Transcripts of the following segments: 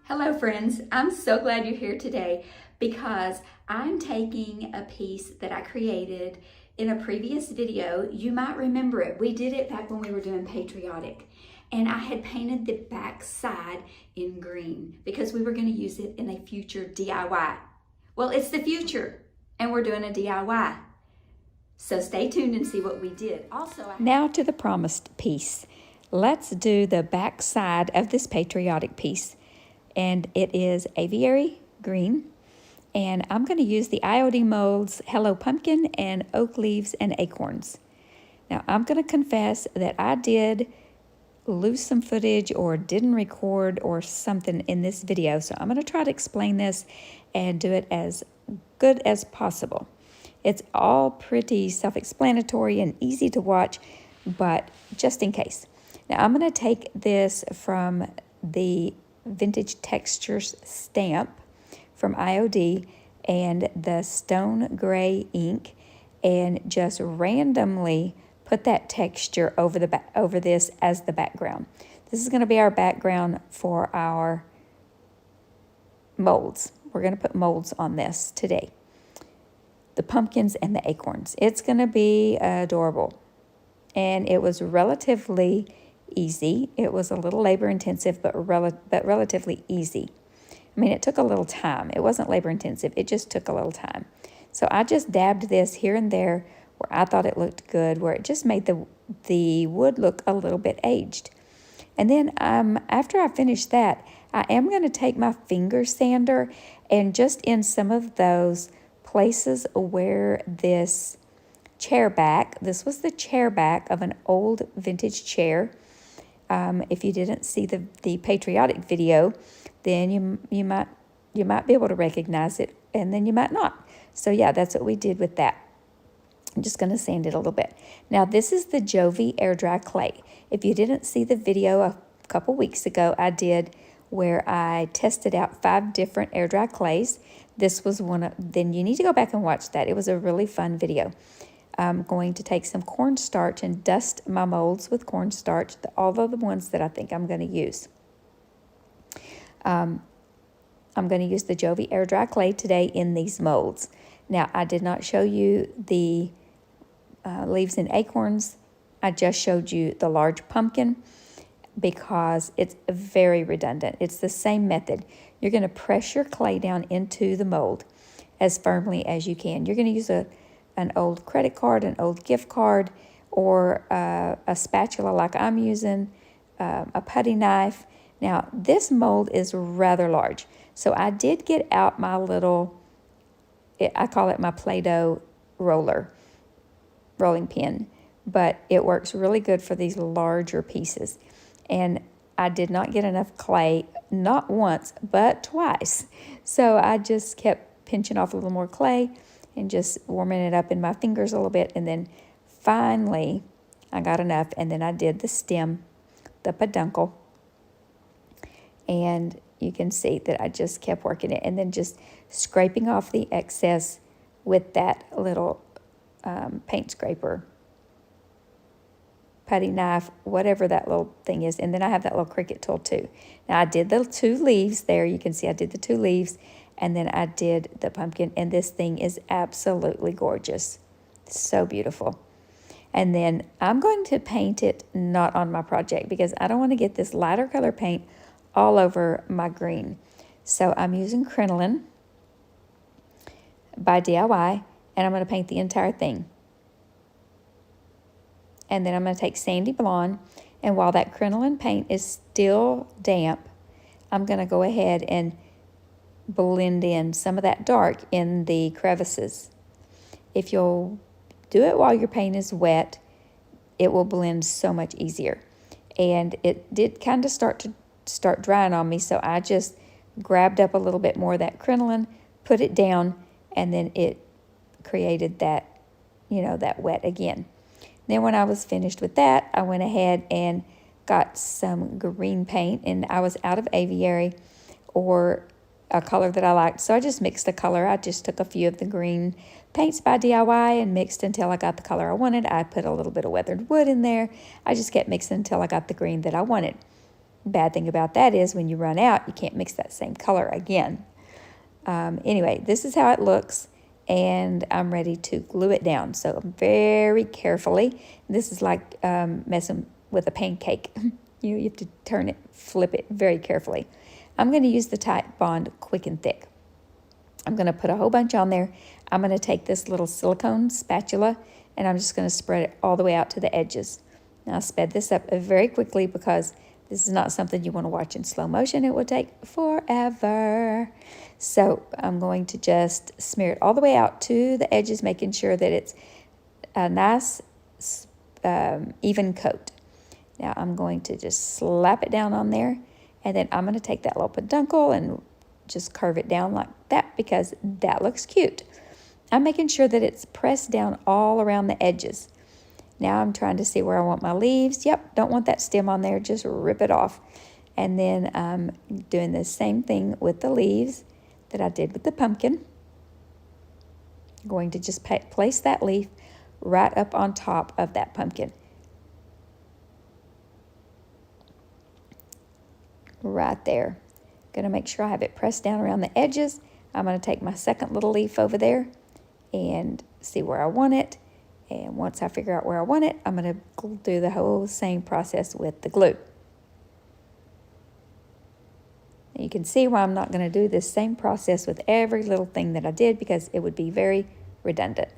Hello friends, I'm so glad you're here today because I'm taking a piece that I created in a previous video. You might remember it. We did it back when we were doing patriotic, and I had painted the back side in green because we were going to use it in a future DIY. Well, it's the future and we're doing a DIY. So stay tuned and see what we did. Now to the promised piece. Let's do the back side of this patriotic piece. And it is aviary green. And I'm going to use the IOD molds Hello Pumpkin and Oak Leaves and Acorns. Now I'm going to confess that I did lose some footage or didn't record or something in this video. So I'm going to try to explain this and do it as good as possible. It's all pretty self-explanatory and easy to watch, but just in case. Now I'm going to take this from the Vintage Textures stamp from IOD and the stone gray ink and just randomly put that texture over this as the background. This is going to be our background for our molds. We're going to put molds on this today. The pumpkins and the acorns. It's going to be adorable. And it was relatively easy. It was a little labor intensive, but relatively easy. I mean, it took a little time. It wasn't labor intensive. It just took a little time. So I just dabbed this here and there where I thought it looked good, where it just made the wood look a little bit aged. And then after I finish that, I am going to take my finger sander and just in some of those places where this chair back, this was the chair back of an old vintage chair. If you didn't see the patriotic video, then you might be able to recognize it, and then you might not. So yeah, that's what we did with that. I'm just going to sand it a little bit. Now this is the Jovi air dry clay. If you didn't see the video a couple weeks ago, I did where I tested out 5 different air dry clays. This was then you need to go back and watch that. It was a really fun video. I'm going to take some cornstarch and dust my molds with cornstarch, all of the ones that I think I'm going to use. I'm going to use the Jovi air dry clay today in these molds. Now, I did not show you the leaves and acorns. I just showed you the large pumpkin because it's very redundant. It's the same method. You're going to press your clay down into the mold as firmly as you can. You're going to use an old credit card, an old gift card, or a spatula like I'm using, a putty knife. Now, this mold is rather large. So I did get out my little, I call it my Play-Doh rolling pin, but it works really good for these larger pieces. And I did not get enough clay, not once, but twice. So I just kept pinching off a little more clay and just warming it up in my fingers a little bit. And then finally, I got enough. And then I did the stem, the peduncle. And you can see that I just kept working it. And then just scraping off the excess with that little paint scraper, putty knife, whatever that little thing is. And then I have that little Cricut tool too. Now I did the 2 leaves there. You can see I did the 2 leaves. And then I did the pumpkin, and this thing is absolutely gorgeous. So beautiful. And then I'm going to paint it not on my project because I don't want to get this lighter color paint all over my green. So I'm using crinoline by DIY, and I'm going to paint the entire thing. And then I'm going to take Sandy Blonde, and while that crinoline paint is still damp, I'm going to go ahead and blend in some of that dark in the crevices. If you'll do it while your paint is wet, it will blend so much easier. And it did kind of start drying on me, so I just grabbed up a little bit more of that crinoline, put it down, and then it created that, that wet again. Then when I was finished with that, I went ahead and got some green paint, and I was out of aviary or a color that I liked, so I just mixed a color. I just took a few of the green paints by DIY and mixed until I got the color I wanted. I put a little bit of weathered wood in there. I just kept mixing until I got the green that I wanted. bad thing about that is when you run out, you can't mix that same color again. Anyway, this is how it looks, and I'm ready to glue it down. So very carefully, this is like messing with a pancake. You have to turn it, flip it very carefully. I'm going to use the Tite Bond Quick and Thick. I'm going to put a whole bunch on there. I'm going to take this little silicone spatula, and I'm just going to spread it all the way out to the edges. Now I sped this up very quickly because this is not something you want to watch in slow motion. It will take forever. So I'm going to just smear it all the way out to the edges, making sure that it's a nice even coat. Now I'm going to just slap it down on there, and then I'm going to take that little peduncle and just curve it down like that because that looks cute. I'm making sure that it's pressed down all around the edges. Now I'm trying to see where I want my leaves. Yep, don't want that stem on there, just rip it off. And then I'm doing the same thing with the leaves that I did with the pumpkin. I'm going to just place that leaf right up on top of that pumpkin. Right there. Gonna make sure I have it pressed down around the edges. I'm gonna take my second little leaf over there and see where I want it. And once I figure out where I want it, I'm gonna do the whole same process with the glue. And you can see why I'm not gonna do this same process with every little thing that I did, because it would be very redundant.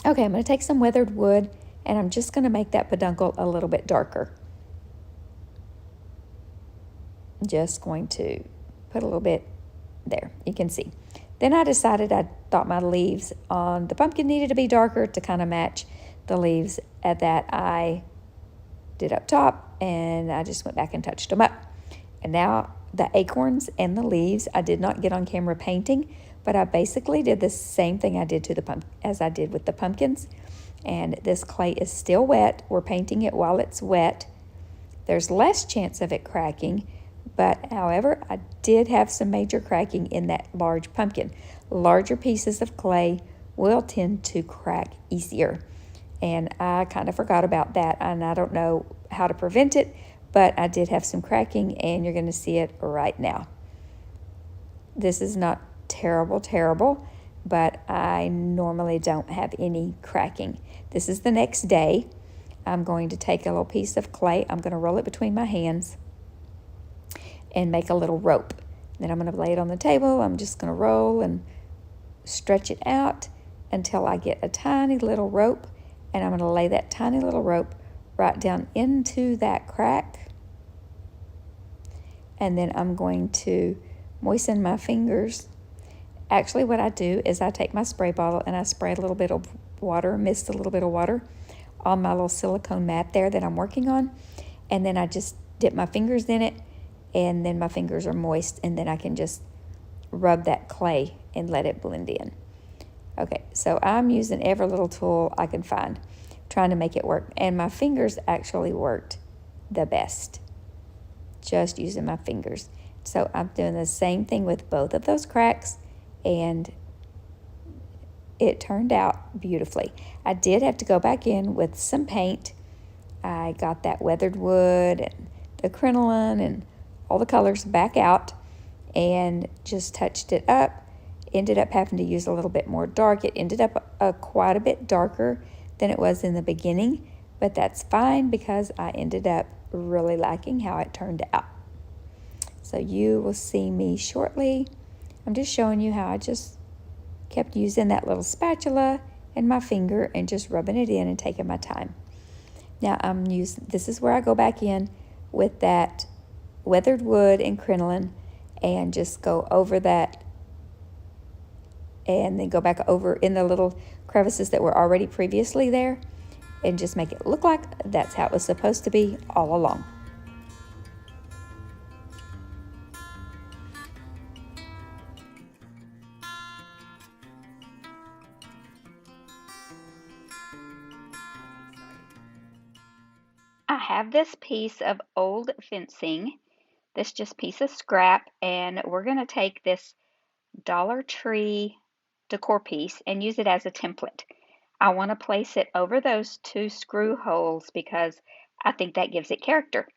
Okay, I'm gonna take some weathered wood, and I'm just going to make that peduncle a little bit darker. Just going to put a little bit there, you can see. Then I decided I thought my leaves on the pumpkin needed to be darker to kind of match the leaves that I did up top, and I just went back and touched them up. And now the acorns and the leaves, I did not get on camera painting, but I basically did the same thing I did to the as I did with the pumpkins. And this clay is still wet. We're painting it while it's wet. There's less chance of it cracking, but however, I did have some major cracking in that large pumpkin. Larger pieces of clay will tend to crack easier. And I kind of forgot about that, and I don't know how to prevent it, but I did have some cracking, and you're going to see it right now. This is not terrible, but I normally don't have any cracking. This is the next day. I'm going to take a little piece of clay. I'm going to roll it between my hands and make a little rope. Then I'm going to lay it on the table. I'm just going to roll and stretch it out until I get a tiny little rope, and I'm going to lay that tiny little rope right down into that crack. And then I'm going to moisten my fingers. Actually, what I do is I take my spray bottle and I spray a little bit of water, mist a little bit of water on my little silicone mat there that I'm working on. And then I just dip my fingers in it, and then my fingers are moist, and then I can just rub that clay and let it blend in. Okay, so I'm using every little tool I can find, trying to make it work. And my fingers actually worked the best, just using my fingers. So I'm doing the same thing with both of those cracks, and it turned out beautifully. I did have to go back in with some paint. I got that weathered wood and the crinoline and all the colors back out and just touched it up. Ended up having to use a little bit more dark. It ended up quite a bit darker than it was in the beginning, but that's fine because I ended up really liking how it turned out. So you will see me shortly. I'm just showing you how I just kept using that little spatula and my finger and just rubbing it in and taking my time. Now this is where I go back in with that weathered wood and crinoline and just go over that, and then go back over in the little crevices that were already previously there and just make it look like that's how it was supposed to be all along. I have this piece of old fencing, this just piece of scrap, and we're going to take this Dollar Tree decor piece and use it as a template. I want to place it over those 2 screw holes because I think that gives it character.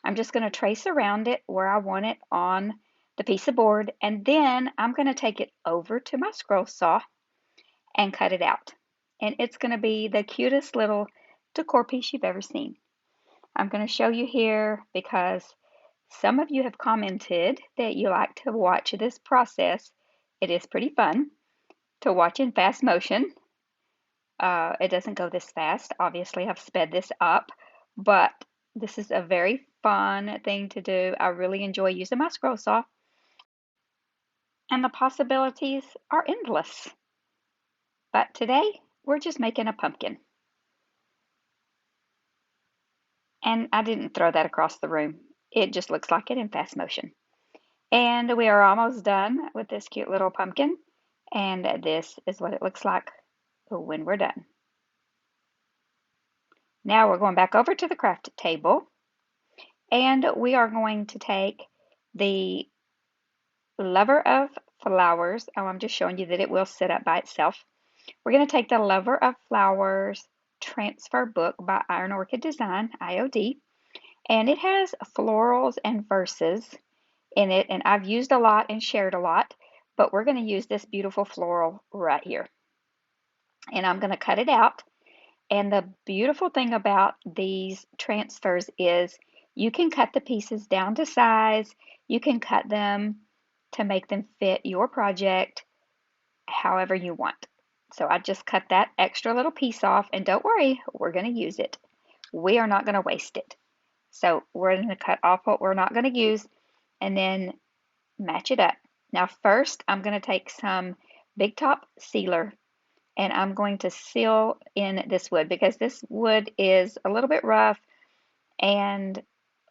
I'm just going to trace around it where I want it on the piece of board, and then I'm going to take it over to my scroll saw and cut it out. And it's going to be the cutest little decor piece you've ever seen. I'm going to show you here because some of you have commented that you like to watch this process. It is pretty fun to watch in fast motion. It doesn't go this fast. Obviously, I've sped this up, but this is a very fun thing to do. I really enjoy using my scroll saw, and the possibilities are endless. But today, we're just making a pumpkin. And I didn't throw that across the room. It just looks like it in fast motion. And we are almost done with this cute little pumpkin. And this is what it looks like when we're done. Now we're going back over to the craft table. And we are going to take the lover of flowers. Oh, I'm just showing you that it will sit up by itself. We're going to take the Lover of Flowers transfer book by Iron Orchid Design, IOD. And it has florals and verses in it, and I've used a lot and shared a lot, but we're going to use this beautiful floral right here. And I'm going to cut it out. And the beautiful thing about these transfers is you can cut the pieces down to size. You can cut them to make them fit your project however you want. So I just cut that extra little piece off, and don't worry, we're going to use it. We are not going to waste it. So we're going to cut off what we're not going to use and then match it up. Now first, I'm going to take some Big Top sealer and I'm going to seal in this wood because this wood is a little bit rough and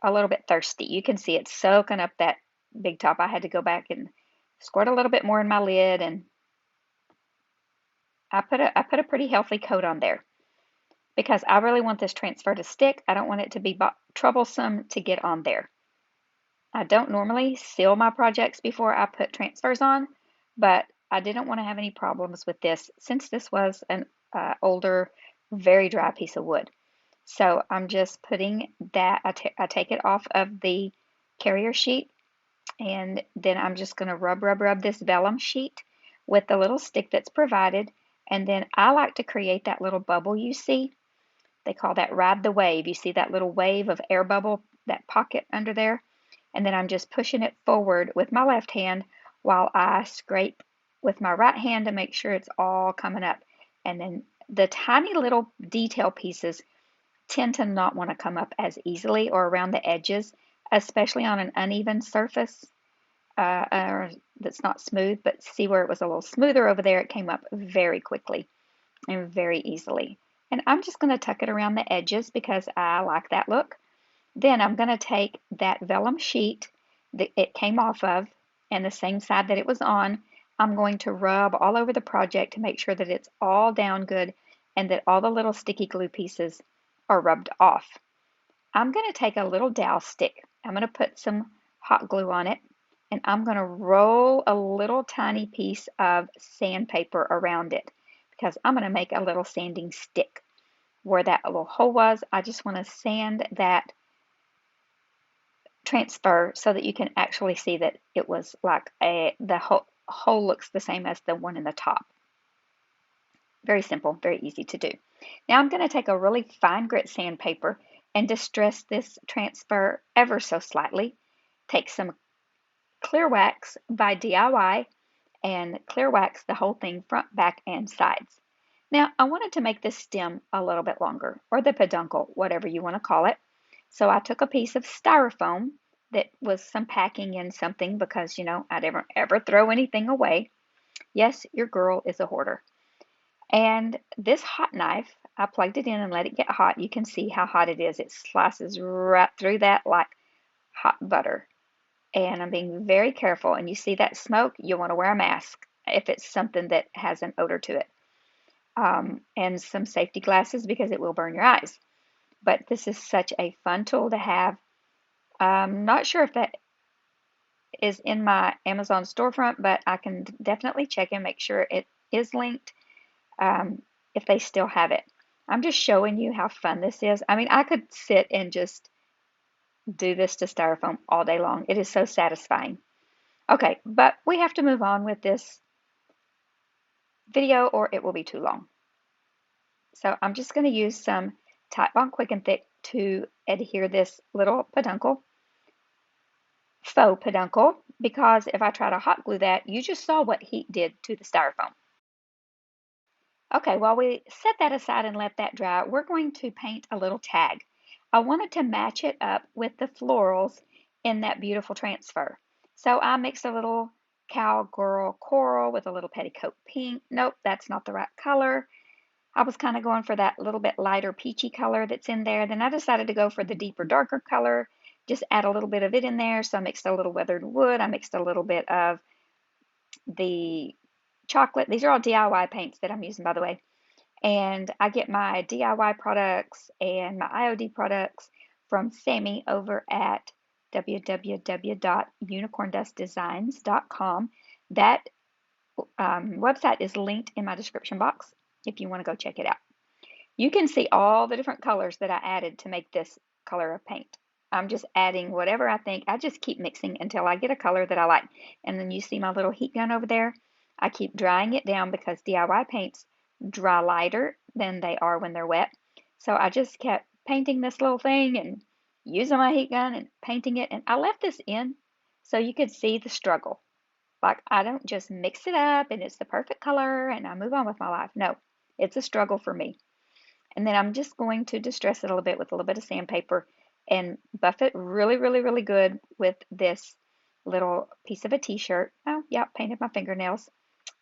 a little bit thirsty. You can see it's soaking up that Big Top. I had to go back and squirt a little bit more in my lid, and I put a pretty healthy coat on there because I really want this transfer to stick. I don't want it to be troublesome to get on there. I don't normally seal my projects before I put transfers on, but I didn't want to have any problems with this since this was an older, very dry piece of wood. So I'm just putting that, I take it off of the carrier sheet, and then I'm just going to rub this vellum sheet with the little stick that's provided. And then I like to create that little bubble you see. They call that ride the wave. You see that little wave of air bubble, that pocket under there? And then I'm just pushing it forward with my left hand while I scrape with my right hand to make sure it's all coming up. And then the tiny little detail pieces tend to not want to come up as easily or around the edges, especially on an uneven surface that's not smooth. But see where it was a little smoother over there, it came up very quickly and very easily. And I'm just going to tuck it around the edges because I like that look. Then I'm going to take that vellum sheet that it came off of and the same side that it was on. I'm going to rub all over the project to make sure that it's all down good and that all the little sticky glue pieces are rubbed off. I'm going to take a little dowel stick. I'm going to put some hot glue on it, and I'm going to roll a little tiny piece of sandpaper around it because I'm going to make a little sanding stick. Where that little hole was, I just want to sand that transfer so that you can actually see that it was like the hole looks the same as the one in the top. Very simple, very easy to do. Now I'm going to take a really fine grit sandpaper and distress this transfer ever so slightly. Take some clear wax by DIY and clear wax the whole thing front, back, and sides. Now I wanted to make this stem a little bit longer, or the peduncle, whatever you want to call it. So I took a piece of styrofoam that was some packing in something because, you know, I never ever throw anything away. Yes, your girl is a hoarder. And this hot knife, I plugged it in and let it get hot. You can see how hot it is. It slices right through that like hot butter. And I'm being very careful. And you see that smoke, you want to wear a mask if it's something that has an odor to it. And some safety glasses because it will burn your eyes. But this is such a fun tool to have. I'm not sure if that is in my Amazon storefront, but I can definitely check and make sure it is linked. if they still have it. I'm just showing you how fun this is. I mean, I could sit and just do this to styrofoam all day long. It is so satisfying. Okay, but we have to move on with this video or it will be too long. So I'm just going to use some Titebond Quick and Thick to adhere this little peduncle, faux peduncle, because if I try to hot glue that, you just saw what heat did to the styrofoam. Okay, while we set that aside and let that dry, we're going to paint a little tag. I wanted to match it up with the florals in that beautiful transfer. So I mixed a little cowgirl coral with a little petticoat pink. Nope, that's not the right color. I was kind of going for that little bit lighter peachy color that's in there. Then I decided to go for the deeper, darker color, just add a little bit of it in there. So I mixed a little weathered wood. I mixed a little bit of the chocolate. These are all DIY paints that I'm using, by the way. And I get my DIY products and my IOD products from Sammy over at www.unicorndustdesigns.com. That website is linked in my description box if you want to go check it out. You can see all the different colors that I added to make this color of paint. I'm just adding whatever I think. I just keep mixing until I get a color that I like. And then you see my little heat gun over there. I keep drying it down because DIY paints dry lighter than they are when they're wet. So I just kept painting this little thing and using my heat gun and painting it. And I left this in so you could see the struggle. Like, I don't just mix it up and it's the perfect color and I move on with my life. No, it's a struggle for me. And then I'm just going to distress it a little bit with a little bit of sandpaper and buff it really, really, really good with this little piece of a t-shirt. Oh, yeah, painted my fingernails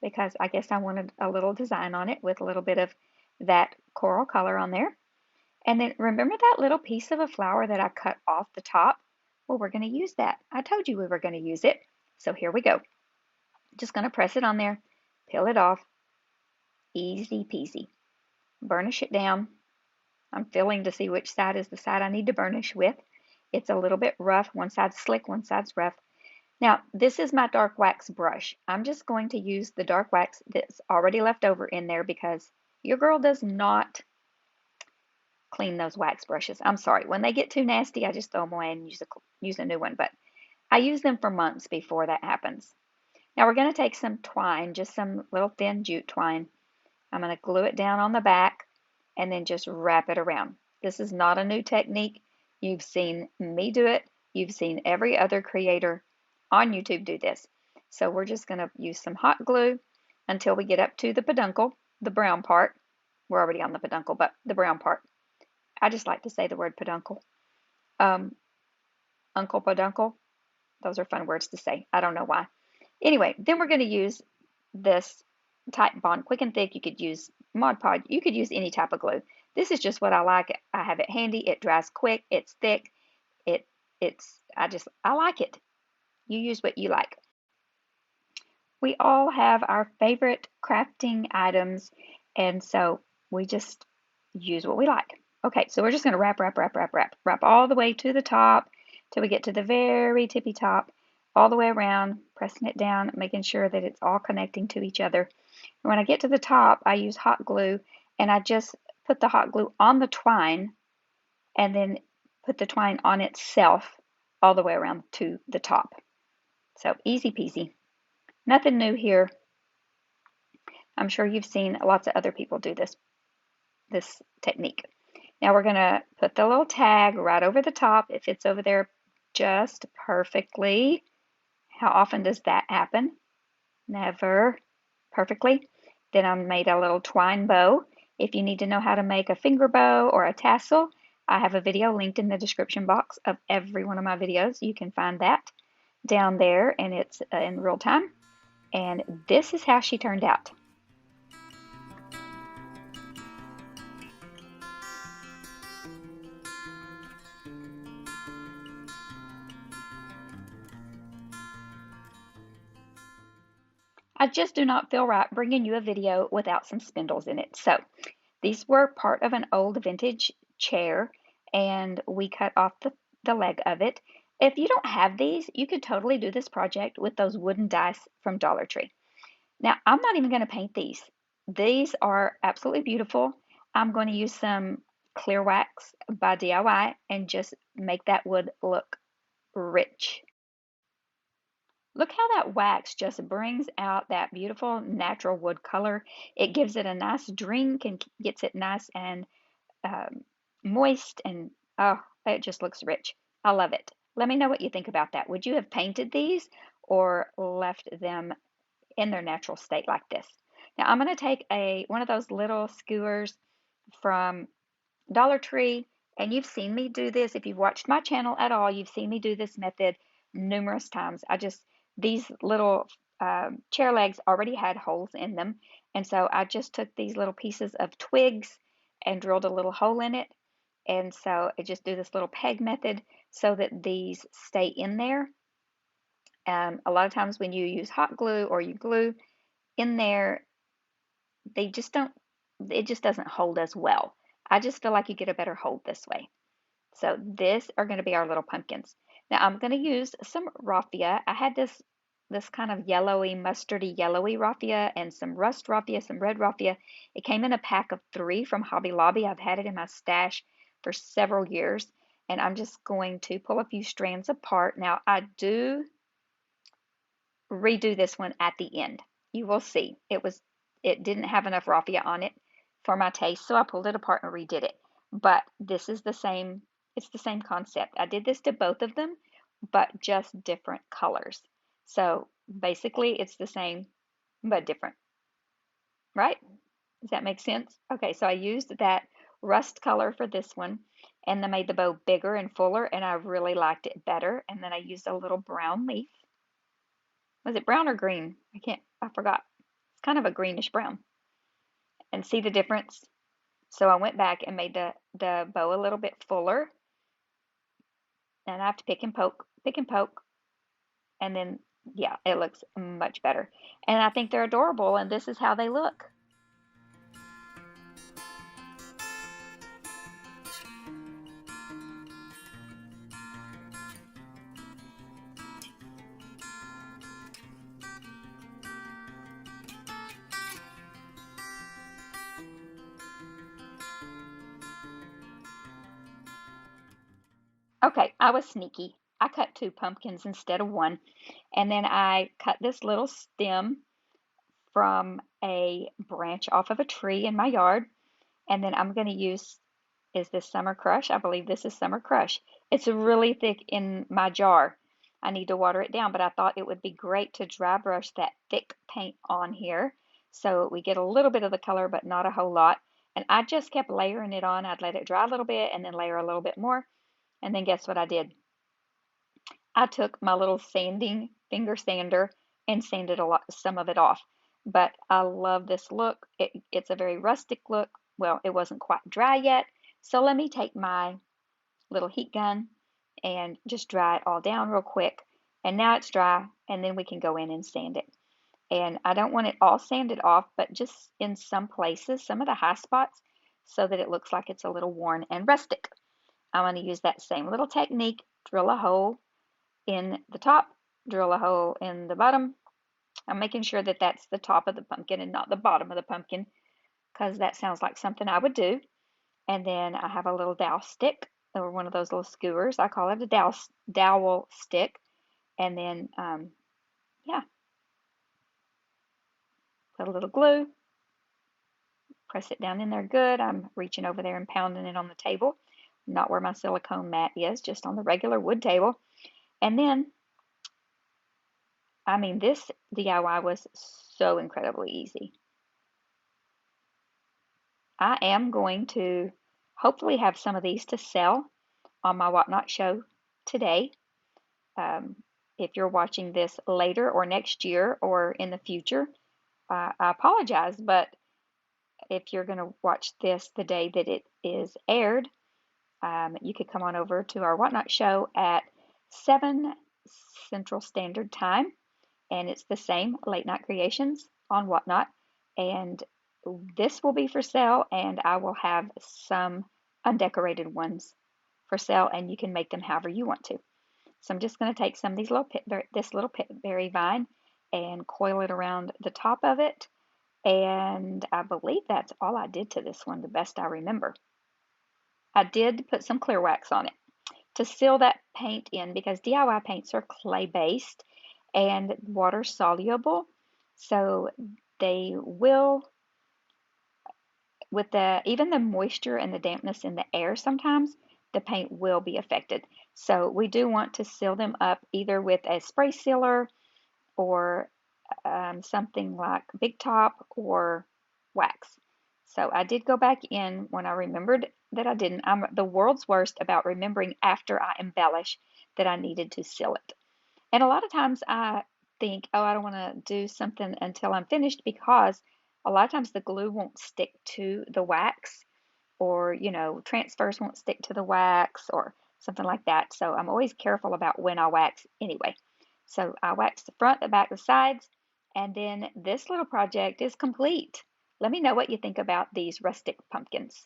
because I guess I wanted a little design on it with a little bit of that coral color on there. And then remember that little piece of a flower that I cut off the top? Well, we're going to use that. I told you we were going to use it. So here we go. Just going to press it on there, peel it off, easy peasy. Burnish it down. I'm feeling to see which side is the side I need to burnish with. It's a little bit rough. One side's slick, one side's rough. Now, this is my dark wax brush. I'm just going to use the dark wax that's already left over in there because your girl does not clean those wax brushes. I'm sorry. When they get too nasty, I just throw them away and use a new one. But I use them for months before that happens. Now we're going to take some twine, just some little thin jute twine. I'm going to glue it down on the back and then just wrap it around. This is not a new technique. You've seen me do it. You've seen every other creator on YouTube do this. So we're just going to use some hot glue until we get up to the peduncle, the brown part. We're already on the peduncle, but the brown part. I just like to say the word peduncle. Uncle peduncle. Those are fun words to say. I don't know why. Anyway, then we're going to use this Titebond Quick and Thick. You could use Mod Podge. You could use any type of glue. This is just what I like. I have it handy. It dries quick. It's thick. I like it. You use what you like. We all have our favorite crafting items, and so we just use what we like. Okay, so we're just going to wrap all the way to the top till we get to the very tippy top, all the way around, pressing it down, making sure that it's all connecting to each other. And when I get to the top, I use hot glue, and I just put the hot glue on the twine and then put the twine on itself all the way around to the top. So easy peasy. Nothing new here. I'm sure you've seen lots of other people do this technique. Now we're going to put the little tag right over the top. It fits over there just perfectly. How often does that happen? Never. Perfectly. Then I made a little twine bow. If you need to know how to make a finger bow or a tassel, I have a video linked in the description box of every one of my videos. You can find that down there, and it's in real time. And this is how she turned out. I just do not feel right bringing you a video without some spindles in it. So these were part of an old vintage chair, and we cut off the leg of it. If you don't have these, you could totally do this project with those wooden dice from Dollar Tree. Now, I'm not even going to paint these. these are absolutely beautiful. I'm going to use some clear wax by DIY and just make that wood look rich. Look how that wax just brings out that beautiful natural wood color. It gives it a nice drink and gets it nice and um, moist, and oh, it just looks rich. I love it. Let me know what you think about that. Would you have painted these or left them in their natural state like this? Now I'm going to take one of those little skewers from Dollar Tree, and you've seen me do this. If you've watched my channel at all, you've seen me do this method numerous times. These little chair legs already had holes in them, and so I just took these little pieces of twigs and drilled a little hole in it. And so I just do this little peg method so that these stay in there. A lot of times when you use hot glue or you glue in there, they just don't, it just doesn't hold as well. I just feel like you get a better hold this way. So this are going to be our little pumpkins. Now I'm going to use some raffia. I had this kind of yellowy, mustardy yellowy raffia and some rust raffia, some red raffia. It came in a pack of 3 from Hobby Lobby. I've had it in my stash for several years, and I'm just going to pull a few strands apart. Now I do redo this one at the end. You will see. It didn't have enough raffia on it for my taste, so I pulled it apart and redid it. But this is the same, it's the same concept. I did this to both of them, but just different colors. So basically it's the same, but different, right? Does that make sense? Okay, so I used that rust color for this one, and then made the bow bigger and fuller, and I really liked it better. And then I used a little brown leaf. Was it brown or green? I forgot. It's kind of a greenish brown. And see the difference? So I went back and made the bow a little bit fuller. And I have to pick and poke, and then, yeah, it looks much better. And I think they're adorable, and this is how they look. Okay, I was sneaky. I cut 2 pumpkins instead of 1, and then I cut this little stem from a branch off of a tree in my yard, and then I'm going to use, is this Summer Crush? I believe this is Summer Crush. It's really thick in my jar. I need to water it down, but I thought it would be great to dry brush that thick paint on here so we get a little bit of the color, but not a whole lot. And I just kept layering it on. I'd let it dry a little bit and then layer a little bit more. And then guess what I did? I took my little sanding finger sander and sanded some of it off. But I love this look. It's a very rustic look. Well, it wasn't quite dry yet. So let me take my little heat gun and just dry it all down real quick. And now it's dry, and then we can go in and sand it. And I don't want it all sanded off, but just in some places, some of the high spots, so that it looks like it's a little worn and rustic. I'm going to use that same little technique, drill a hole in the top, drill a hole in the bottom. I'm making sure that that's the top of the pumpkin and not the bottom of the pumpkin, because that sounds like something I would do. And then I have a little dowel stick, or one of those little skewers. I call it a dowel stick. And then, yeah, put a little glue, press it down in there good. I'm reaching over there and pounding it on the table, not where my silicone mat is, just on the regular wood table. And then, I mean, this DIY was so incredibly easy. I am going to hopefully have some of these to sell on my Whatnot show today. If you're watching this later or next year or in the future, I apologize, but if you're going to watch this the day that it is aired, you could come on over to our Whatnot show at 7 Central Standard Time, and it's the same Late Night Creations on Whatnot, and this will be for sale, and I will have some undecorated ones for sale, and you can make them however you want to. So I'm just going to take some of these this little pitberry vine and coil it around the top of it, And I believe that's all I did to this one, the best I remember. I did put some clear wax on it to seal that paint in because DIY paints are clay-based and water soluble. So they will, with even the moisture and the dampness in the air sometimes, the paint will be affected. So we do want to seal them up either with a spray sealer or something like Big Top or wax. So I did go back in when I remembered that I didn't. I'm the world's worst about remembering after I embellish that I needed to seal it. And a lot of times I think, oh, I don't want to do something until I'm finished because a lot of times the glue won't stick to the wax or, transfers won't stick to the wax or something like that. So I'm always careful about when I wax anyway. So I wax the front, the back, the sides, and then this little project is complete. Let me know what you think about these rustic pumpkins.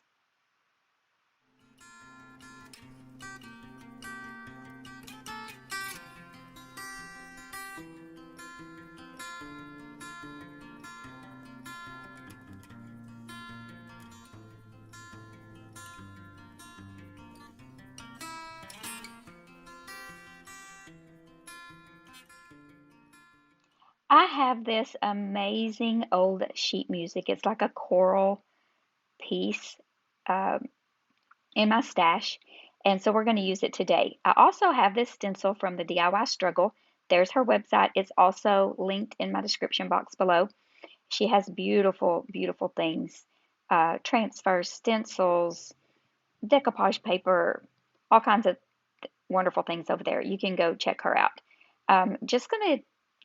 I have this amazing old sheet music. It's like a choral piece um, in my stash, and so we're going to use it today. I also have this stencil from the DIY Struggle. There's her website. It's also linked in my description box below. She has beautiful, beautiful things, transfers, stencils, decoupage paper, all kinds of wonderful things over there. You can go check her out.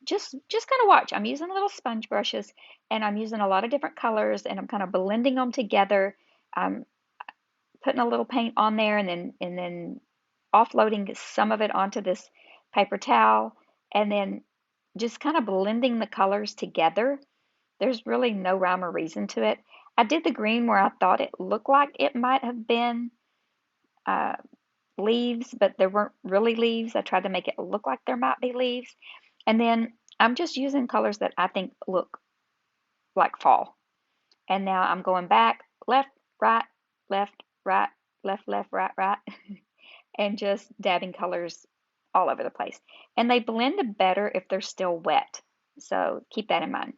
Just gonna watch. I'm using little sponge brushes and I'm using a lot of different colors and I'm kind of blending them together. I'm putting a little paint on there and then offloading some of it onto this paper towel and then just kind of blending the colors together. There's really no rhyme or reason to it. I did the green where I thought it looked like it might have been uh, leaves, but there weren't really leaves. I tried to make it look like there might be leaves. And then I'm just using colors that I think look like fall. And now I'm going back, left, right, left, right, left, left, right, right, and just dabbing colors all over the place. And they blend better if they're still wet. So keep that in mind.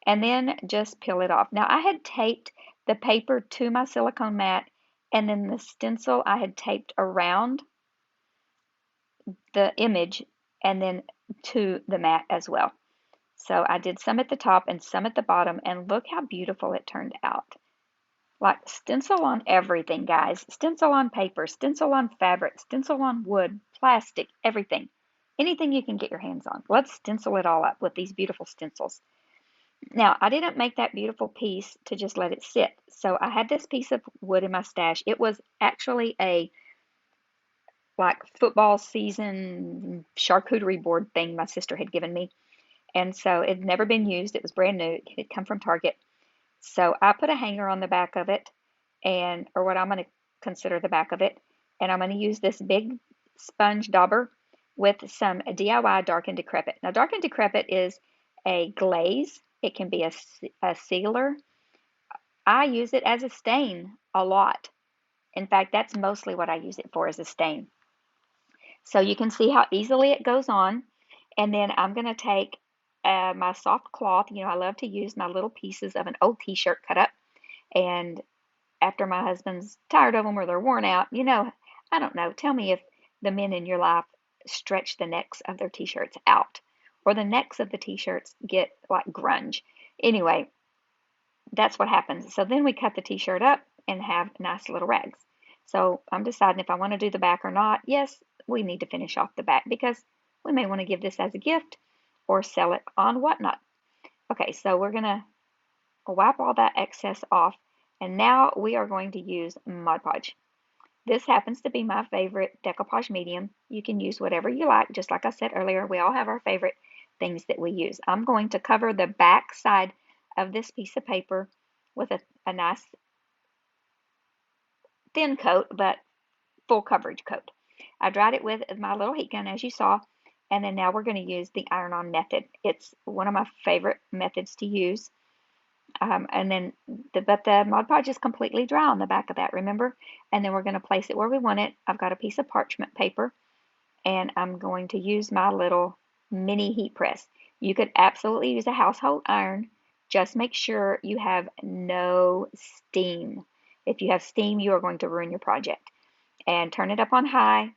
And then just peel it off. Now I had taped the paper to my silicone mat and then the stencil I had taped around the image and then to the mat as well. So I did some at the top and some at the bottom and look how beautiful it turned out. Like stencil on everything, guys. Stencil on paper, stencil on fabric, stencil on wood, plastic, everything. Anything you can get your hands on. Let's stencil it all up with these beautiful stencils. Now, I didn't make that beautiful piece to just let it sit. So I had this piece of wood in my stash. It was actually a like football season charcuterie board thing my sister had given me. And so it had never been used. It was brand new. It had come from Target. So I put a hanger on the back of it or what I'm going to consider the back of it. And I'm going to use this big sponge dauber with some DIY Dark and Decrepit. Now, Dark and Decrepit is a glaze. It can be a sealer. I use it as a stain a lot. In fact, that's mostly what I use it for, as a stain. So you can see how easily it goes on. And then I'm going to take my soft cloth. I love to use my little pieces of an old t-shirt cut up. And after my husband's tired of them or they're worn out, I don't know. Tell me if the men in your life stretch the necks of their t-shirts out or the necks of the t-shirts get like grunge. Anyway, that's what happens. So then we cut the t-shirt up and have nice little rags. So I'm deciding if I want to do the back or not. Yes, we need to finish off the back because we may want to give this as a gift or sell it on Whatnot. Okay, so we're going to wipe all that excess off. And now we are going to use Mod Podge. This happens to be my favorite decoupage medium. You can use whatever you like. Just like I said earlier, we all have our favorite things that we use. I'm going to cover the back side of this piece of paper with a nice thin coat, but full coverage coat. I dried it with my little heat gun, as you saw, and then now we're going to use the iron-on method. It's one of my favorite methods to use. And then, but the Mod Podge is completely dry on the back of that, remember? And then we're going to place it where we want it. I've got a piece of parchment paper, and I'm going to use my little mini heat press. You could absolutely use a household iron. Just make sure you have no steam. If you have steam, you are going to ruin your project. And turn it up on high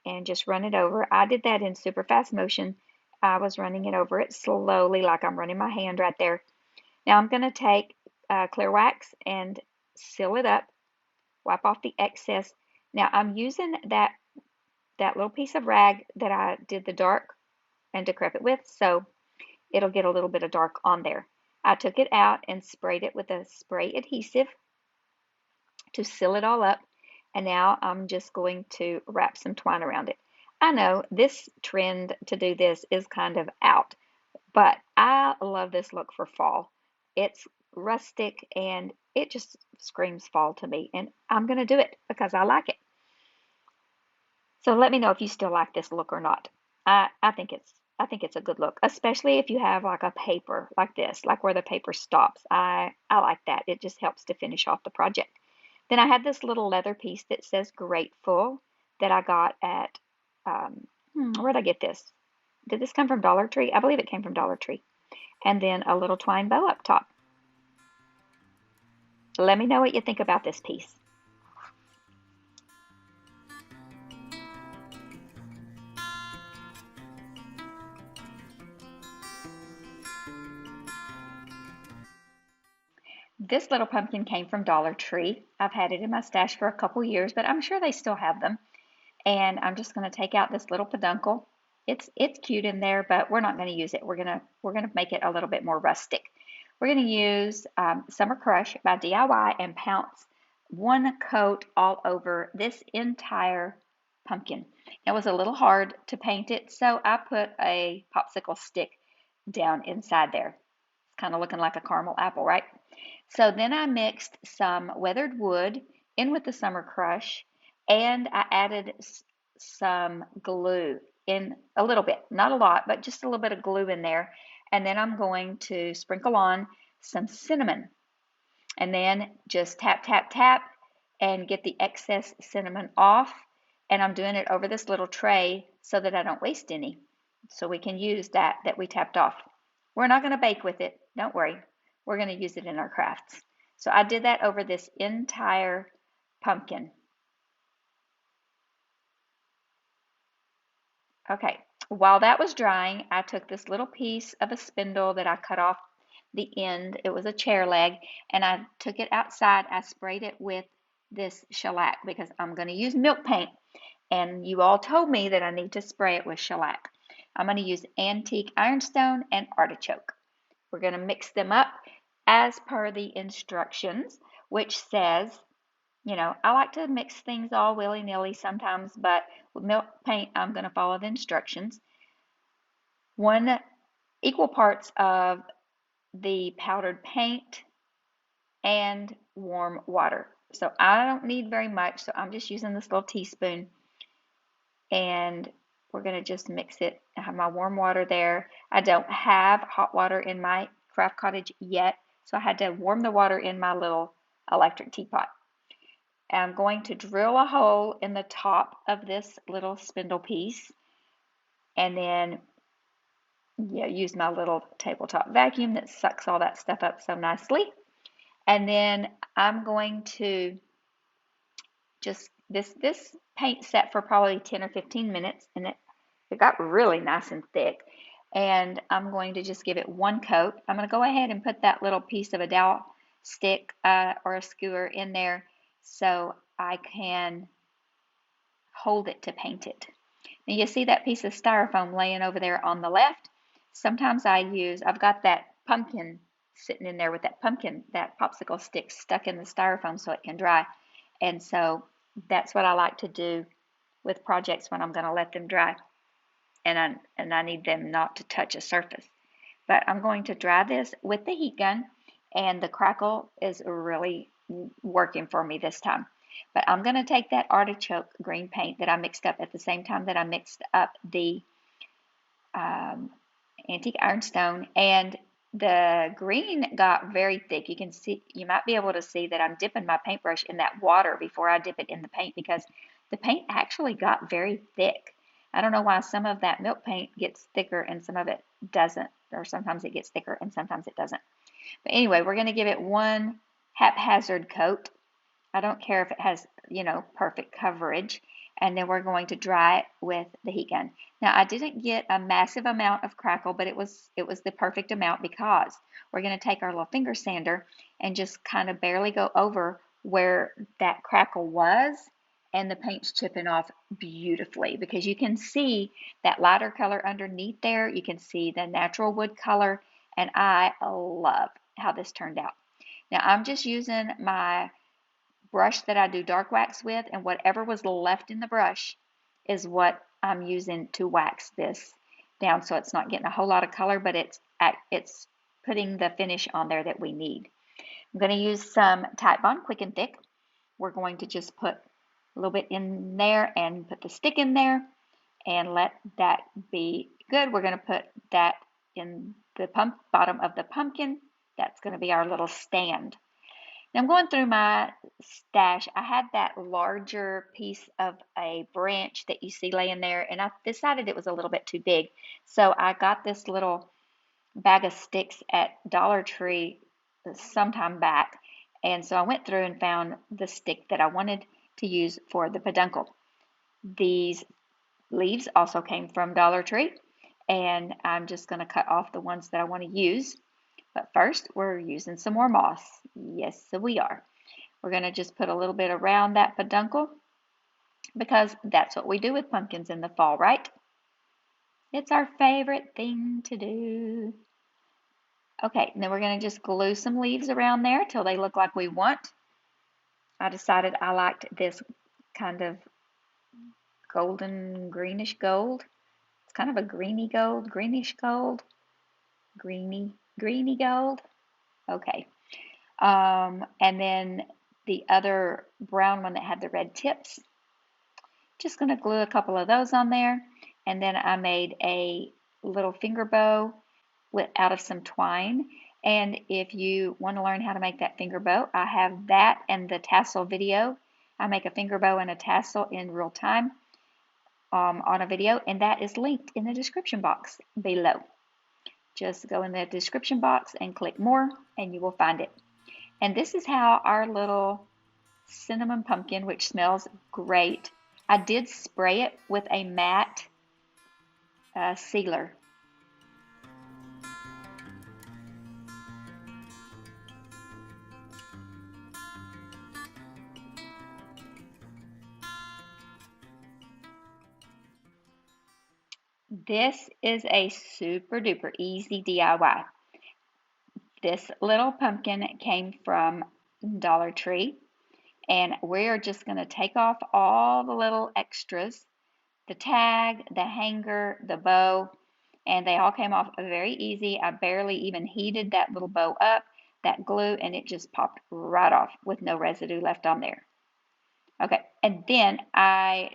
and just run it over. I did that in super fast motion. I was running it over it slowly, like I'm running my hand right there. Now I'm going to take clear wax and seal it up, wipe off the excess. Now I'm using that little piece of rag that I did the dark and decrepit with, so it'll get a little bit of dark on there. I took it out and sprayed it with a spray adhesive to seal it all up, and now I'm just going to wrap some twine around it. I know this trend to do this is kind of out, but I love this look for fall. It's rustic and it just screams fall to me, and I'm going to do it because I like it. So let me know if you still like this look or not. I think it's a good look, especially if you have like a paper like this, like where the paper stops. I like that. It just helps to finish off the project. Then I had this little leather piece that says Grateful that I got at, where'd I get this? Did this come from Dollar Tree? I believe it came from Dollar Tree. And then a little twine bow up top. Let me know what you think about this piece. This little pumpkin came from Dollar Tree. I've had it in my stash for a couple years, but I'm sure they still have them. And I'm just going to take out this little peduncle. It's cute in there, but we're not going to use it. We're gonna make it a little bit more rustic. We're going to use Summer Crush by DIY and pounce one coat all over this entire pumpkin. It was a little hard to paint it, so I put a popsicle stick down inside there. It's kind of looking like a caramel apple, right? So then I mixed some weathered wood in with the Summer Crush, and I added some glue in a little bit, not a lot, but just a little bit of glue in there. And then I'm going to sprinkle on some cinnamon, and then just tap, tap, tap, and get the excess cinnamon off. And I'm doing it over this little tray so that I don't waste any, so we can use that we tapped off. We're not going to bake with it, don't worry. We're going to use it in our crafts. So I did that over this entire pumpkin. Okay, while that was drying, I took this little piece of a spindle that I cut off the end. It was a chair leg, and I took it outside. I sprayed it with this shellac because I'm going to use milk paint, and you all told me that I need to spray it with shellac. I'm going to use antique ironstone and artichoke. We're going to mix them up as per the instructions, which says, you know, I like to mix things all willy-nilly sometimes, but with milk paint, I'm going to follow the instructions. 1 equal parts of the powdered paint and warm water. So I don't need very much, so I'm just using this little teaspoon, and we're going to just mix it. I have my warm water there. I don't have hot water in my craft cottage yet, so I had to warm the water in my little electric teapot. I'm going to drill a hole in the top of this little spindle piece, and then use my little tabletop vacuum that sucks all that stuff up so nicely. And then I'm going to just, this paint set for probably 10 or 15 minutes, and it got really nice and thick. And I'm going to just give it 1 coat. I'm going to go ahead and put that little piece of a dowel stick or a skewer in there so I can hold it to paint it. Now you see that piece of styrofoam laying over there on the left? Sometimes I've got that pumpkin sitting in there with that popsicle stick stuck in the styrofoam so it can dry. And so that's what I like to do with projects when I'm going to let them dry. And I need them not to touch a surface. But I'm going to dry this with the heat gun, and the crackle is really working for me this time. But I'm going to take that artichoke green paint that I mixed up at the same time that I mixed up the antique ironstone, and the green got very thick. You can see, you might be able to see that I'm dipping my paintbrush in that water before I dip it in the paint, because the paint actually got very thick. I don't know why some of that milk paint gets thicker and some of it doesn't, or sometimes it gets thicker and sometimes it doesn't. But anyway, we're going to give it one haphazard coat. I don't care if it has, you know, perfect coverage. And then we're going to dry it with the heat gun. Now, I didn't get a massive amount of crackle, but it was the perfect amount, because we're going to take our little finger sander and just kind of barely go over where that crackle was, and the paint's chipping off beautifully, because you can see that lighter color underneath there. You can see the natural wood color, and I love how this turned out. Now, I'm just using my brush that I do dark wax with, and whatever was left in the brush is what I'm using to wax this down, so it's not getting a whole lot of color, but it's putting the finish on there that we need. I'm going to use some Titebond Quick and Thick. We're going to just put a little bit in there and put the stick in there and let that be good. We're going to put that in the bottom of the pumpkin. That's going to be our little stand. Now I'm going through my stash. I had that larger piece of a branch that you see laying there, and I decided it was a little bit too big. So I got this little bag of sticks at Dollar Tree sometime back. And so I went through and found the stick that I wanted to use for the peduncle. These leaves also came from Dollar Tree, and I'm just going to cut off the ones that I want to use. But first, we're using some more moss. Yes, so we are. We're going to just put a little bit around that peduncle, because that's what we do with pumpkins in the fall, right? It's our favorite thing to do. Okay, and then we're going to just glue some leaves around there till they look like we want. I decided I liked this kind of golden greenish gold. It's kind of a greeny gold, greenish gold, greeny gold. Okay. And then the other brown one that had the red tips, just going to glue a couple of those on there. And then I made a little finger bow out of some twine. And if you want to learn how to make that finger bow, I have that and the tassel video. I make a finger bow and a tassel in real time on a video, and that is linked in the description box below. Just go in the description box and click more, and you will find it. And this is how our little cinnamon pumpkin, which smells great. I did spray it with a matte sealer. This is a super duper easy DIY. This little pumpkin came from Dollar Tree, and we're just going to take off all the little extras, the tag, the hanger, the bow, and they all came off very easy. I barely even heated that little bow up, that glue, and it just popped right off with no residue left on there. Okay, and then that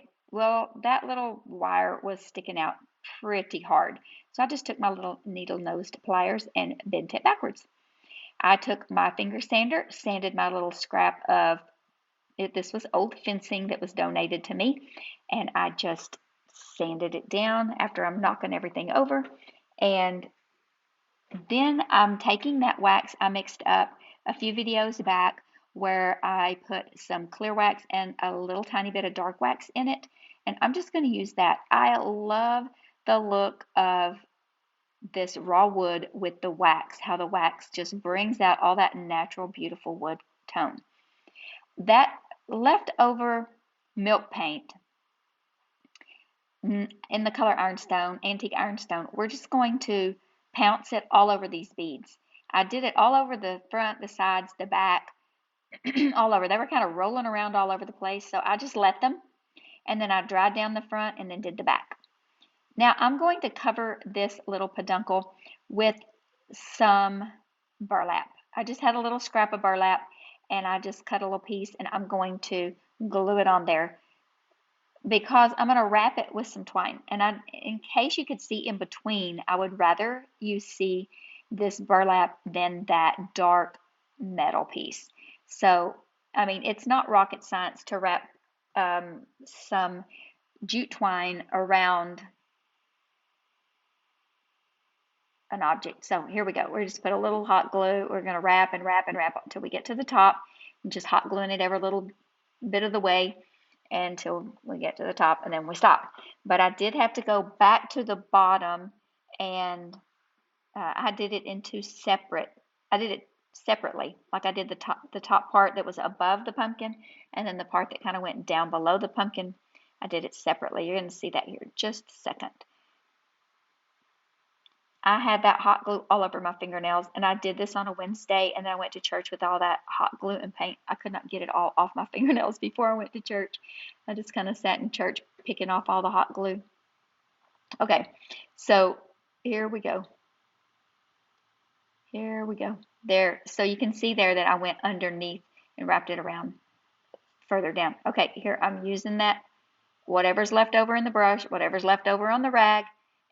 little wire was sticking out pretty hard. So I just took my little needle-nosed pliers and bent it backwards. I took my finger sander, sanded my little scrap of, this was old fencing that was donated to me, and I just sanded it down after I'm knocking everything over. And then I'm taking that wax I mixed up a few videos back, where I put some clear wax and a little tiny bit of dark wax in it, and I'm just going to use that. I love the look of this raw wood with the wax, how the wax just brings out all that natural, beautiful wood tone. That leftover milk paint in the color ironstone, antique ironstone, we're just going to pounce it all over these beads. I did it all over the front, the sides, the back, all over. They were kind of rolling around all over the place, so I just let them, and then I dried down the front and then did the back. Now I'm going to cover this little peduncle with some burlap. I just had a little scrap of burlap, and I just cut a little piece, and I'm going to glue it on there, because I'm going to wrap it with some twine. And in case you could see in between, I would rather you see this burlap than that dark metal piece. So, I mean, it's not rocket science to wrap some jute twine around an object. So here we go. We're just put a little hot glue. We're going to wrap and wrap and wrap until we get to the top. And just hot gluing it every little bit of the way until we get to the top, and then we stop. But I did have to go back to the bottom, and I did it into separate. I did it separately. Like I did the top part that was above the pumpkin, and then the part that kind of went down below the pumpkin. I did it separately. You're going to see that here in just a second. I had that hot glue all over my fingernails, and I did this on a Wednesday, and then I went to church with all that hot glue and paint. I could not get it all off my fingernails before I went to church. I just kind of sat in church picking off all the hot glue. Okay, so here we go. Here we go. There, so you can see there that I went underneath and wrapped it around further down. Okay, here I'm using that, whatever's left over in the brush, whatever's left over on the rag,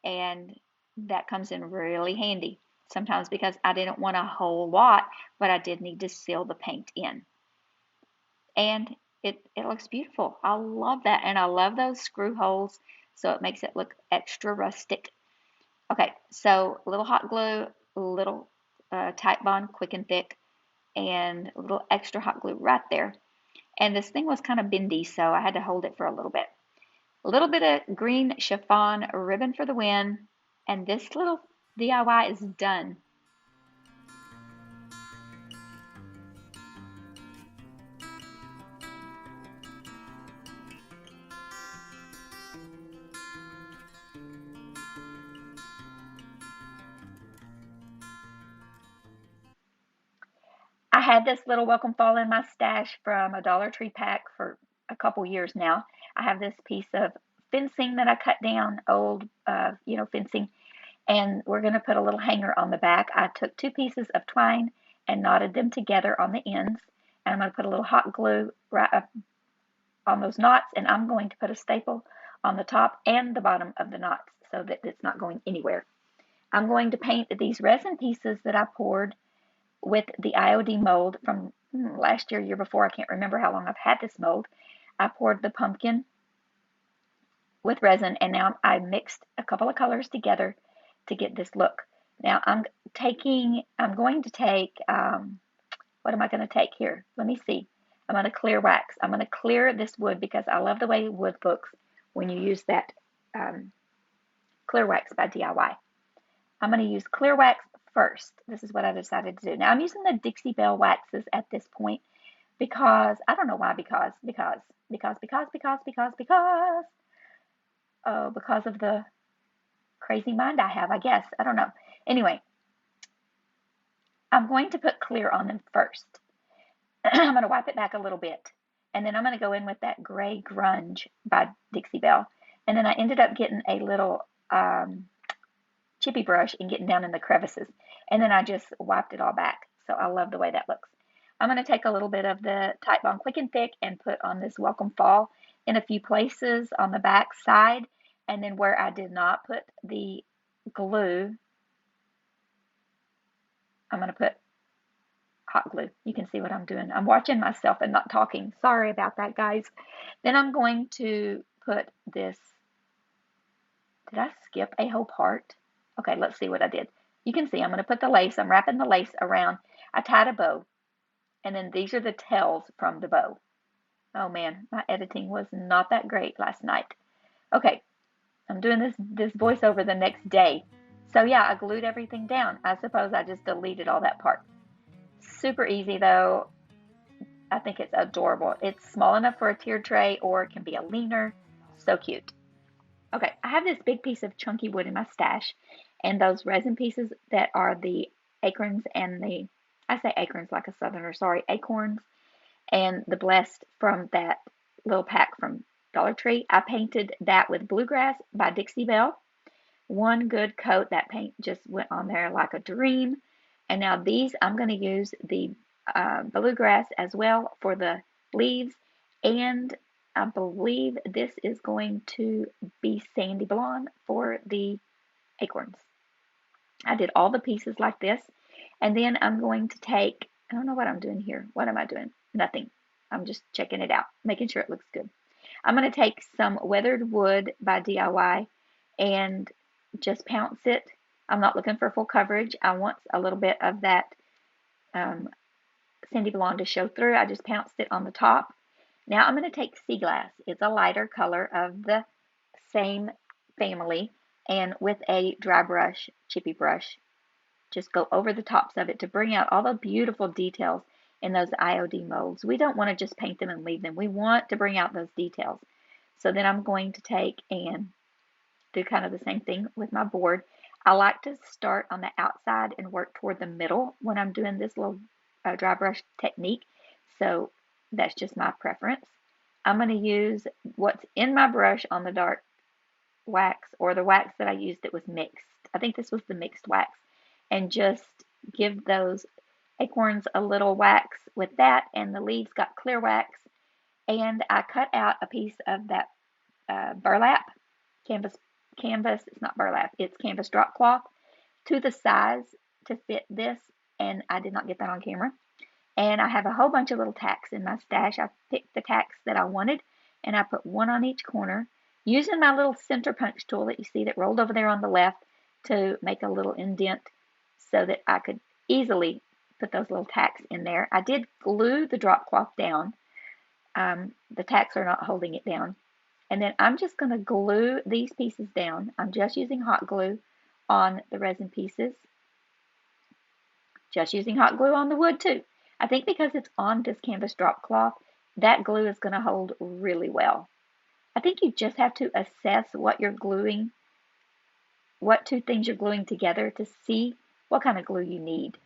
and that comes in really handy. Sometimes because I didn't want a whole lot, but I did need to seal the paint in. And it looks beautiful. I love that. And I love those screw holes, so it makes it look extra rustic. Okay, so a little hot glue, a little Titebond quick and thick, and a little extra hot glue right there. And this thing was kind of bendy, so I had to hold it for a little bit. A little bit of green chiffon ribbon for the win, and this little DIY is done. I had this little welcome fall in my stash from a Dollar Tree pack for a couple years now. I have this piece of fencing that I cut down, old, fencing, and we're going to put a little hanger on the back. I took 2 pieces of twine and knotted them together on the ends, and I'm going to put a little hot glue right up on those knots, and I'm going to put a staple on the top and the bottom of the knots so that it's not going anywhere. I'm going to paint these resin pieces that I poured with the IOD mold from last year, year before. I can't remember how long I've had this mold. I poured the pumpkin with resin, and now I mixed a couple of colors together to get this look. Now I'm going to take, what am I going to take here? Let me see. I'm going to clear wax. I'm going to clear this wood because I love the way wood looks when you use that clear wax by DIY. I'm going to use clear wax first. This is what I decided to do. Now I'm using the Dixie Belle waxes at this point because, I don't know why, because of the crazy mind I have, I guess. I don't know. Anyway, I'm going to put clear on them first. I'm going to wipe it back a little bit. And then I'm going to go in with that gray grunge by Dixie Belle. And then I ended up getting a little chippy brush and getting down in the crevices. And then I just wiped it all back. So I love the way that looks. I'm going to take a little bit of the Titebond Quick and Thick and put on this Welcome Fall in a few places on the back side. And then where I did not put the glue, I'm going to put hot glue. You can see what I'm doing. I'm watching myself and not talking. Sorry about that, guys. Then I'm going to put this. Did I skip a whole part? Okay, let's see what I did. You can see I'm going to put the lace. I'm wrapping the lace around. I tied a bow. And then these are the tails from the bow. Oh man, my editing was not that great last night. Okay, I'm doing this voiceover the next day. So yeah, I glued everything down. I suppose I just deleted all that part. Super easy though. I think it's adorable. It's small enough for a tiered tray, or it can be a leaner. So cute. Okay, I have this big piece of chunky wood in my stash, and those resin pieces that are the acorns and I say acorns like a southerner, sorry, acorns, and the blessed from that little pack from Dollar Tree. I painted that with Bluegrass by Dixie Belle. One good coat, that paint just went on there like a dream. And now these, I'm going to use the Bluegrass as well for the leaves, and I believe this is going to be sandy blonde for the acorns. I did all the pieces like this. And then I'm going to take, I don't know what I'm doing here. What am I doing? Nothing. I'm just checking it out, making sure it looks good. I'm going to take some weathered wood by DIY and just pounce it. I'm not looking for full coverage. I want a little bit of that Sandy Blonde to show through. I just pounced it on the top. Now I'm going to take sea glass. It's a lighter color of the same family, and with a dry brush, chippy brush, just go over the tops of it to bring out all the beautiful details in those IOD molds. We don't want to just paint them and leave them. We want to bring out those details. So then I'm going to take and do kind of the same thing with my board. I like to start on the outside and work toward the middle when I'm doing this little dry brush technique. So that's just my preference. I'm going to use what's in my brush on the dark wax, or the wax that I used that was mixed. I think this was the mixed wax, and just give those acorns a little wax with that, and the leaves got clear wax. And I cut out a piece of that burlap canvas. It's not burlap, it's canvas drop cloth to the size to fit this, and I did not get that on camera. And I have a whole bunch of little tacks in my stash. I picked the tacks that I wanted, and I put one on each corner, using my little center punch tool that you see that rolled over there on the left to make a little indent so that I could easily put those little tacks in there. I did glue the drop cloth down. The tacks are not holding it down. And then I'm just going to glue these pieces down. I'm just using hot glue on the resin pieces. Just using hot glue on the wood too. I think because it's on this canvas drop cloth, that glue is going to hold really well. I think you just have to assess what you're gluing, what two things you're gluing together, to see what kind of glue you need.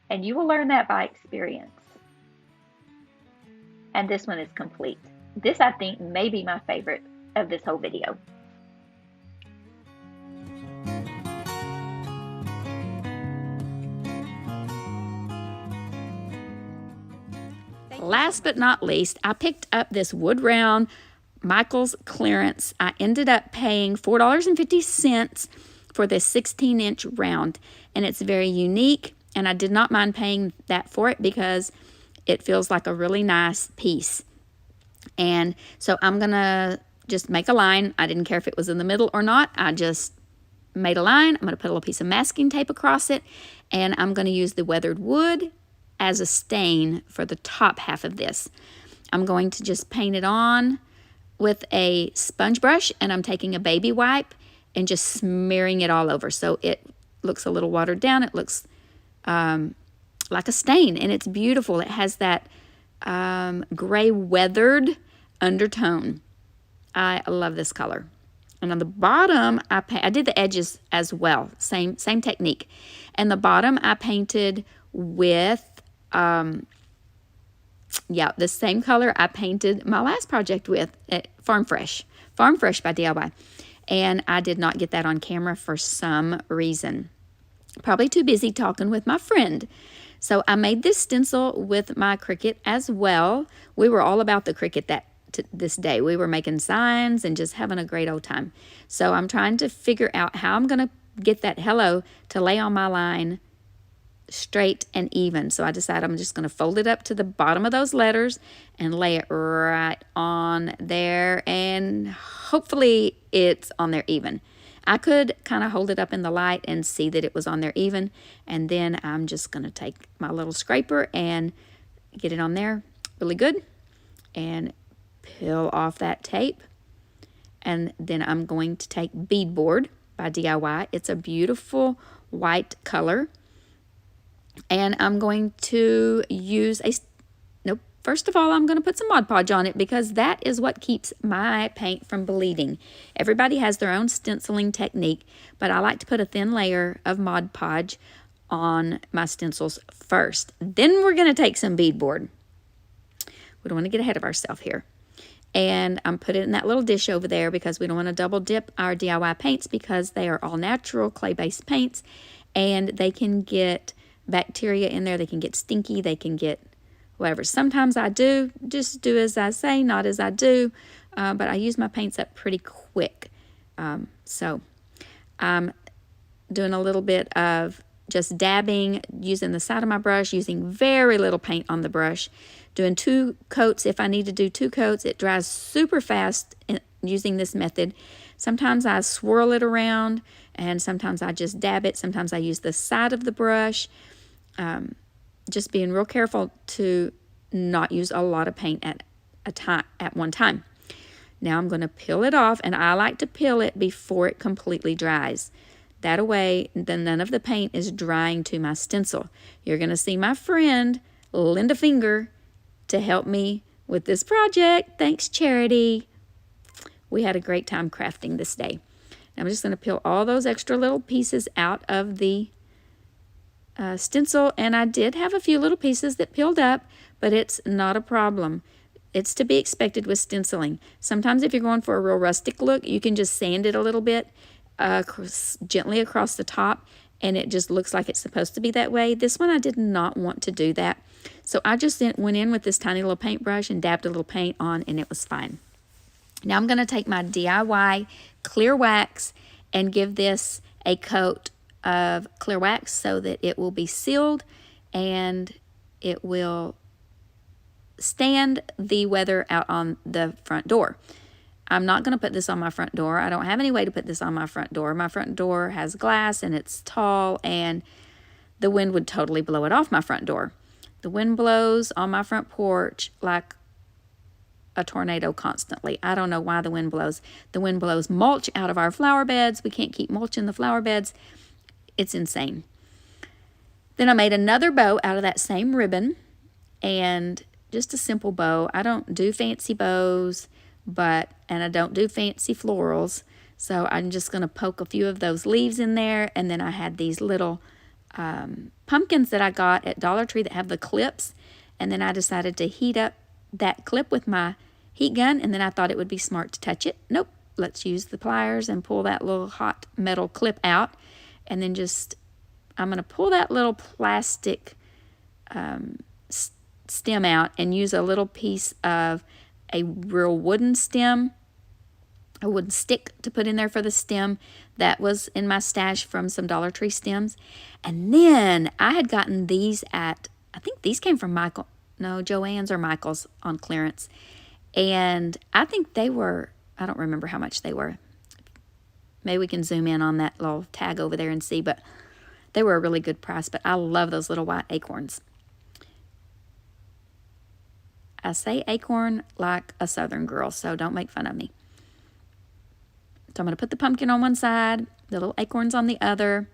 And you will learn that by experience. And this one is complete. This, I think, may be my favorite of this whole video. Last but not least, I picked up this wood round Michael's clearance. I ended up paying $4.50 for this 16-inch round, and it's very unique, and I did not mind paying that for it because it feels like a really nice piece. And so I'm gonna just make a line. I didn't care if it was in the middle or not. I just made a line. I'm gonna put a little piece of masking tape across it, and I'm gonna use the weathered wood as a stain for the top half of this. I'm going to just paint it on with a sponge brush, and I'm taking a baby wipe and just smearing it all over so it looks a little watered down. It looks like a stain, and it's beautiful. It has that gray weathered undertone. I love this color. And on the bottom, I did the edges as well, same technique. And the bottom I painted with the same color I painted my last project with at Farm Fresh by DIY. And I did not get that on camera for some reason. Probably too busy talking with my friend. So I made this stencil with my Cricut as well. We were all about the Cricut this day. We were making signs and just having a great old time. So I'm trying to figure out how I'm going to get that hello to lay on my line straight and even. So I decided I'm just going to fold it up to the bottom of those letters and lay it right on there, and hopefully it's on there even. I could kind of hold it up in the light and see that it was on there even, and then I'm just going to take my little scraper and get it on there really good and peel off that tape. And then I'm going to take Beadboard by DIY. It's a beautiful white color. And I'm going to use first of all, I'm going to put some Mod Podge on it because that is what keeps my paint from bleeding. Everybody has their own stenciling technique, but I like to put a thin layer of Mod Podge on my stencils first. Then we're going to take some beadboard. We don't want to get ahead of ourselves here. And I'm putting it in that little dish over there because we don't want to double dip our DIY paints because they are all natural clay-based paints, and they can get bacteria in there. They can get stinky. They can get whatever. Sometimes I just do as I say, not as I do, but I use my paints up pretty quick. So I'm doing a little bit of just dabbing, using the side of my brush, using very little paint on the brush, doing 2 coats. If I need to do 2 coats, it dries super fast using this method. Sometimes I swirl it around, and sometimes I just dab it. Sometimes I use the side of the brush. Just being real careful to not use a lot of paint at one time. Now I'm going to peel it off, and I like to peel it before it completely dries. That way, then none of the paint is drying to my stencil. You're going to see my friend lend a finger to help me with this project. Thanks, Charity. We had a great time crafting this day. Now I'm just going to peel all those extra little pieces out of the stencil, and I did have a few little pieces that peeled up, but it's not a problem. It's to be expected with stenciling. Sometimes if you're going for a real rustic look, you can just sand it a little bit gently across the top, and it just looks like it's supposed to be that way. This one I did not want to do that, so I just went in with this tiny little paintbrush and dabbed a little paint on, and it was fine. Now I'm going to take my DIY clear wax and give this a coat of clear wax so that it will be sealed and it will stand the weather out on the front door. I'm not going to put this on my front door. I don't have any way to put this on my front door. My front door has glass and it's tall, and the wind would totally blow it off my front door. The wind blows on my front porch like a tornado constantly. I don't know why the wind blows. The wind blows mulch out of our flower beds. We can't keep mulch in the flower beds. It's insane. Then I made another bow out of that same ribbon, and just a simple bow. I don't do fancy bows, and I don't do fancy florals, so I'm just going to poke a few of those leaves in there. And then I had these little pumpkins that I got at Dollar Tree that have the clips, and then I decided to heat up that clip with my heat gun, and then I thought it would be smart to touch it. Nope, let's use the pliers and pull that little hot metal clip out, and then I'm going to pull that little plastic stem out and use a little piece of a real wooden stem, a wooden stick to put in there for the stem that was in my stash from some Dollar Tree stems. And then I had gotten these at, I think these came from Joann's or Michael's on clearance, and I think they were, I don't remember how much they were. Maybe we can zoom in on that little tag over there and see, but they were a really good price. But I love those little white acorns. I say acorn like a Southern girl, so don't make fun of me. So I'm going to put the pumpkin on one side, the little acorns on the other,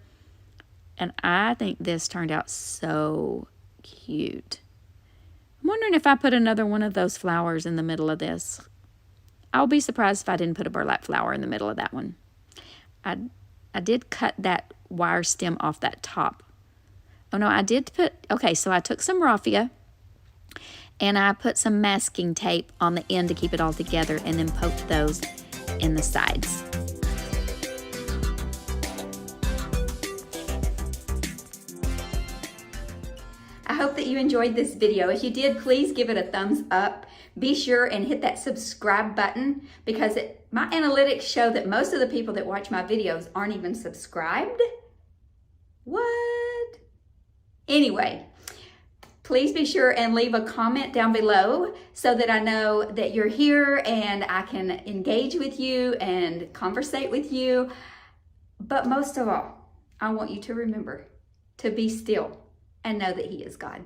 and I think this turned out so cute. I'm wondering if I put another one of those flowers in the middle of this. I'll be surprised if I didn't put a burlap flower in the middle of that one. I did cut that wire stem off that top. Oh no, I did put, okay, so I took some raffia and I put some masking tape on the end to keep it all together, and then poked those in the sides. I hope that you enjoyed this video. If you did, please give it a thumbs up. Be sure and hit that subscribe button, because my analytics show that most of the people that watch my videos aren't even subscribed. What? Anyway, please be sure and leave a comment down below so that I know that you're here and I can engage with you and conversate with you. But most of all, I want you to remember to be still and know that He is God.